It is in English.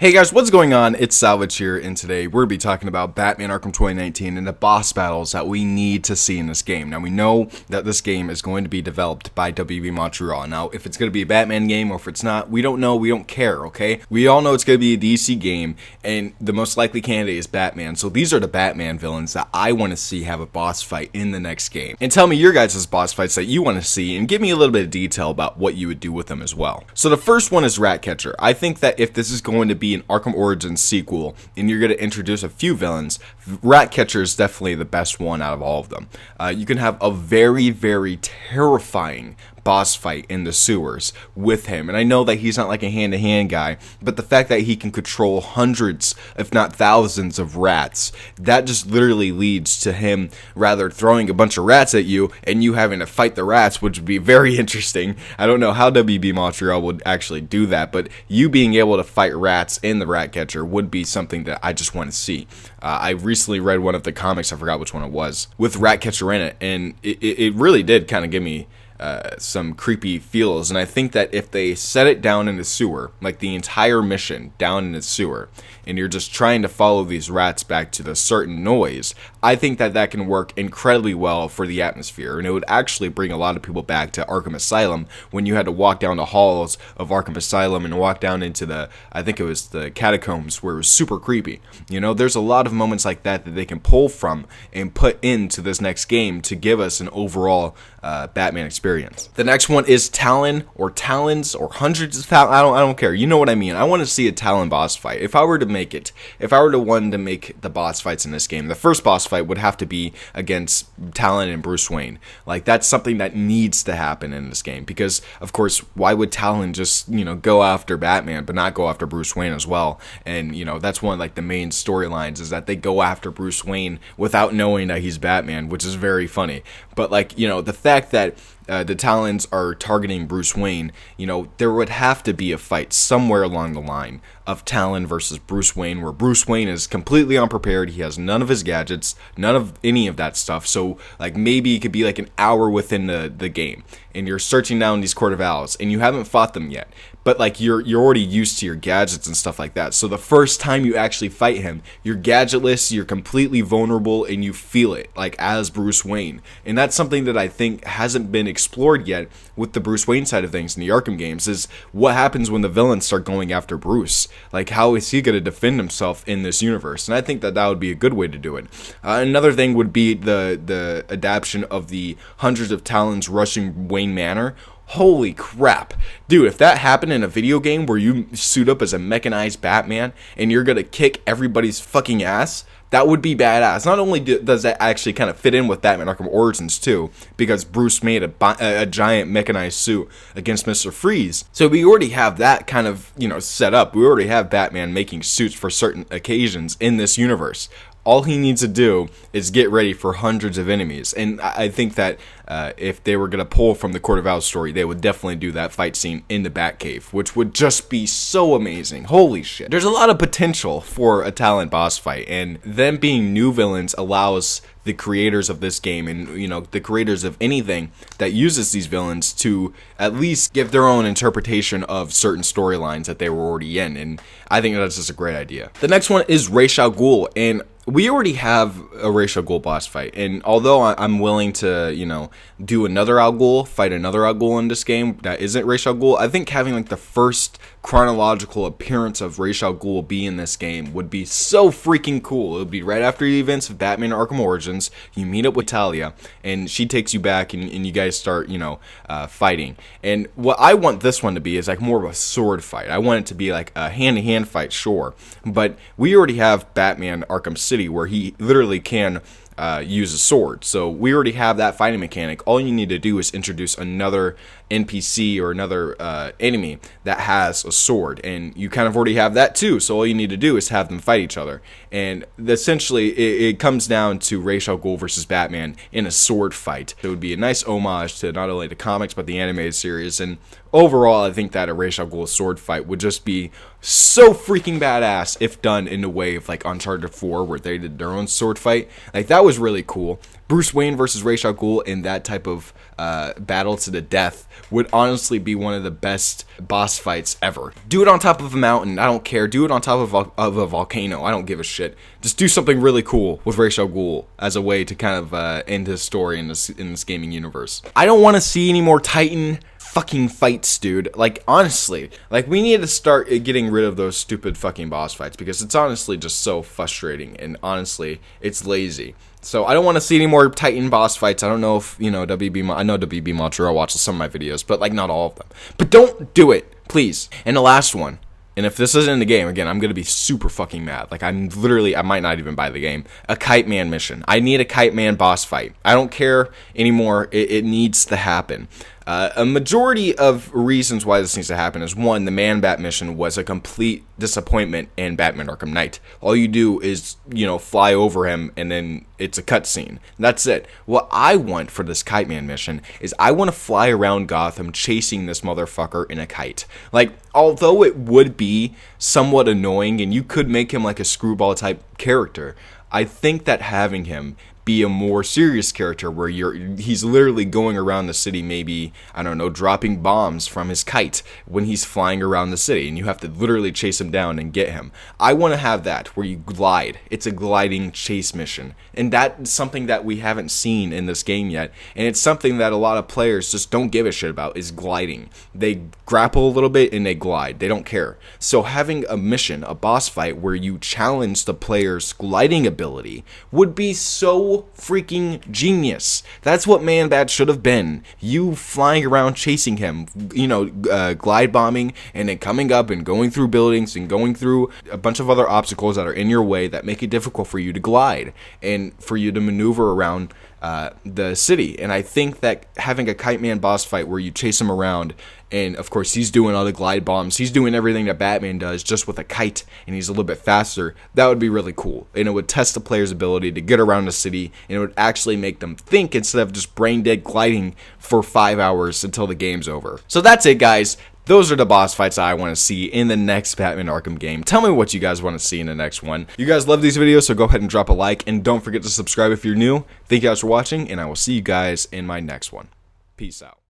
Hey guys, what's going on? It's Salvage here, and today we're going to be talking about Batman Arkham 2019 and the boss battles that we need to see in this game. Now, we know that this game is going to be developed by WB Montreal. Now, if it's going to be a Batman game or if it's not, we don't know, we don't care, okay? We all know it's going to be a DC game, and the most likely candidate is Batman. So these are the Batman villains that I want to see have a boss fight in the next game. And tell me your guys' boss fights that you want to see, and give me a little bit of detail about what you would do with them as well. So the first one is Ratcatcher. I think that if this is going to be an Arkham Origins sequel and you're going to introduce a few villains, Ratcatcher is definitely the best one out of all of them. You can have a very, very terrifying boss fight in the sewers with him, and I know that he's not like a hand-to-hand guy, but the fact that he can control hundreds if not thousands of rats, that just literally leads to him rather throwing a bunch of rats at you and you having to fight the rats, which would be very interesting. I don't know how WB Montreal would actually do that, but you being able to fight rats in the Ratcatcher would be something that I just want to see. I recently read one of the comics, I forgot which one it was, with Ratcatcher in it, and it really did kind of give me some creepy feels, and I think that if they set it down in the sewer, like the entire mission down in the sewer, and you're just trying to follow these rats back to the certain noise, I think that that can work incredibly well for the atmosphere, and it would actually bring a lot of people back to Arkham Asylum when you had to walk down the halls of Arkham Asylum and walk down into the, I think it was the catacombs, where it was super creepy. You know, there's a lot of moments like that that they can pull from and put into this next game to give us an overall Batman experience. The next one is Talon or Talons or hundreds of Talons. I don't care. You know what I mean. I want to see a Talon boss fight. If I were to make it, if I were to one to make the boss fights in this game, the first boss fight would have to be against Talon and Bruce Wayne. Like, that's something that needs to happen in this game, because of course, why would Talon just, you know, go after Batman but not go after Bruce Wayne as well? And you know, that's one of like the main storylines, is that they go after Bruce Wayne without knowing that he's Batman, which is very funny. But like, you know, the fact that the Talons are targeting Bruce Wayne, you know, there would have to be a fight somewhere along the line of Talon versus Bruce Wayne, where Bruce Wayne is completely unprepared. He has none of his gadgets, none of any of that stuff. So like, maybe it could be like an hour within the game, and you're searching down these Court of Owls and you haven't fought them yet, but like you're already used to your gadgets and stuff like that. So the first time you actually fight him, you're gadgetless, you're completely vulnerable, and you feel it like as Bruce Wayne. And that's something that I think hasn't been explored yet with the Bruce Wayne side of things in the Arkham games, is what happens when the villains start going after Bruce. Like, how is he going to defend himself in this universe? And I think that that would be a good way to do it. Another thing would be the adaptation of the hundreds of Talons rushing Wayne Manor. Holy crap. Dude, if that happened in a video game where you suit up as a mechanized Batman and you're gonna kick everybody's fucking ass, that would be badass. Not only does that actually kind of fit in with Batman Arkham Origins too, because Bruce made a giant mechanized suit against Mr. Freeze. So we already have that kind of, you know, set up. We already have Batman making suits for certain occasions in this universe. All he needs to do is get ready for hundreds of enemies. And I think that if they were going to pull from the Court of Owls story, they would definitely do that fight scene in the Batcave, which would just be so amazing. Holy shit. There's a lot of potential for a Talon boss fight, and them being new villains allows the creators of this game, and you know, the creators of anything that uses these villains, to at least give their own interpretation of certain storylines that they were already in, and I think that's just a great idea. The next one is Rachael Ghul, and we already have a Rachael Ghul boss fight, and although I'm willing to, you know, do another Al Ghul, fight another Al Ghul in this game that isn't Rachael Ghul, I think having like the first chronological appearance of Rachael Ghul be in this game would be so freaking cool. It would be right after the events of Batman Arkham Origins. You meet up with Talia, and she takes you back, and you guys start, you know, fighting. And what I want this one to be is like more of a sword fight. I want it to be like a hand-to-hand fight, sure, but we already have Batman Arkham City, where he literally can use a sword. So we already have that fighting mechanic. All you need to do is introduce another NPC or another enemy that has a sword, and you kind of already have that too. So all you need to do is have them fight each other, and essentially it comes down to Rachael Ghul versus Batman in a sword fight. It would be a nice homage to not only the comics but the animated series, and overall I think that a Rachael Ghul sword fight would just be so freaking badass if done in the way of like Uncharted 4, where they did their own sword fight. Like, that was was really cool. Bruce Wayne versus Rachael Ghul in that type of battle to the death would honestly be one of the best boss fights ever. Do it on top of a mountain, I don't care. Do it on top of a volcano, I don't give a shit. Just do something really cool with Rachael Ghul as a way to kind of end his story in this gaming universe. I don't want to see any more Titan fucking fights, dude. Like, honestly, like, we need to start getting rid of those stupid fucking boss fights, because it's honestly just so frustrating, and honestly, it's lazy. So I don't want to see any more Titan boss fights. I don't know if, you know, I know WB Montreal watches some of my videos, but like, not all of them. But don't do it, please. And the last one, and if this isn't in the game, again, I'm going to be super fucking mad. Like, I might not even buy the game. A Kite Man mission. I need a Kite Man boss fight. I don't care anymore. It needs to happen. A majority of reasons why this needs to happen is, one, the Man-Bat mission was a complete disappointment in Batman Arkham Knight. All you do is, you know, fly over him, and then it's a cutscene. That's it. What I want for this Kite Man mission is I want to fly around Gotham chasing this motherfucker in a kite. Like, although it would be somewhat annoying, and you could make him like a screwball type character, I think that having him be a more serious character where he's literally going around the city, maybe, I don't know, dropping bombs from his kite when he's flying around the city, and you have to literally chase him down and get him. I want to have that where you glide. It's a gliding chase mission, and that's something that we haven't seen in this game yet, and it's something that a lot of players just don't give a shit about, is gliding. They grapple a little bit and they glide. They don't care. So having a mission, a boss fight where you challenge the player's gliding ability would be so freaking genius. That's what Man-Bat should have been. You flying around chasing him, you know, glide bombing, and then coming up and going through buildings and going through a bunch of other obstacles that are in your way that make it difficult for you to glide and for you to maneuver around the city. And I think that having a Kite Man boss fight where you chase him around, and of course he's doing all the glide bombs, he's doing everything that Batman does just with a kite, and he's a little bit faster, that would be really cool. And it would test the player's ability to get around the city, and it would actually make them think instead of just brain dead gliding for 5 hours until the game's over. So that's it, guys. Those are the boss fights I want to see in the next Batman Arkham game. Tell me what you guys want to see in the next one. You guys love these videos, so go ahead and drop a like, and don't forget to subscribe if you're new. Thank you guys for watching, and I will see you guys in my next one. Peace out.